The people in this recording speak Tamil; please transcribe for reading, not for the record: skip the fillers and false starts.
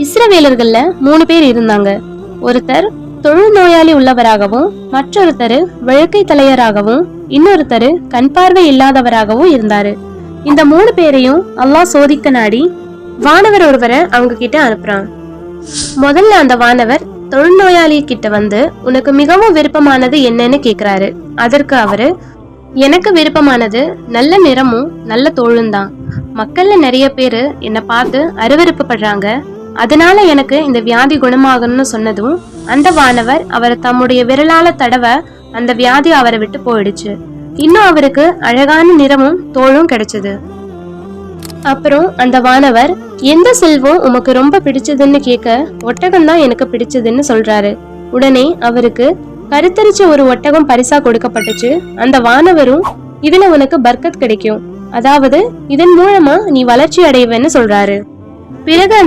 இஸ்ரவேலர்கள்ல 3 பேர் இருந்தாங்க. ஒருத்தர் தொழுநோயாளி உள்ளவராகவும், மற்றொருத்தர் வழுக்கை தலையராகவும், இன்னொருத்தர் கண் பார்வை இல்லாதவராகவும் இருந்தாரு. இந்த 3 பேரையும் அல்லாஹ் சோதிக்க நாடி வானவர் ஒருவரை அவங்க கிட்ட அனுப்புறான். முதல்ல அந்த வானவர் தொழுநோயாளி கிட்ட வந்து, உனக்கு மிகவும் விருப்பமானது என்னன்னு கேக்குறாரு. அதற்கு அவரு, எனக்கு விருப்பமானது நல்ல நிறமும் நல்ல தோளும் தான். மக்கள்ல நிறைய பேரு என்னை பார்த்து அருவருப்பு படுறாங்க, அதனால எனக்கு இந்த வியாதி குணமாகணும்னு சொன்னதும் அந்த வானவர் அவரை தம்முடைய விரலால தடவை அந்த வியாதி அவரை விட்டு போயிடுச்சு. இன்னும் அவருக்கு அழகான நிறமும் தோளும் கிடைச்சது. அப்புறம் அந்த வானவர், எந்த செல்வம் உமக்கு ரொம்ப பிடிச்சதுன்னு கேட்க, ஒட்டகம் தான் எனக்கு பிடிச்சதுன்னு சொல்றாரு. உடனே அவருக்கு கருத்தரிச்ச ஒரு ஒட்டகம் பரிசா கொடுக்கப்பட்டுச்சு. அந்த வானவரும், இதுல உனக்கு பர்க்கத் கிடைக்கும், அதாவது இதன் மூலமா நீ வளர்ச்சி அடைவேன்னு சொல்றாரு. பிறகு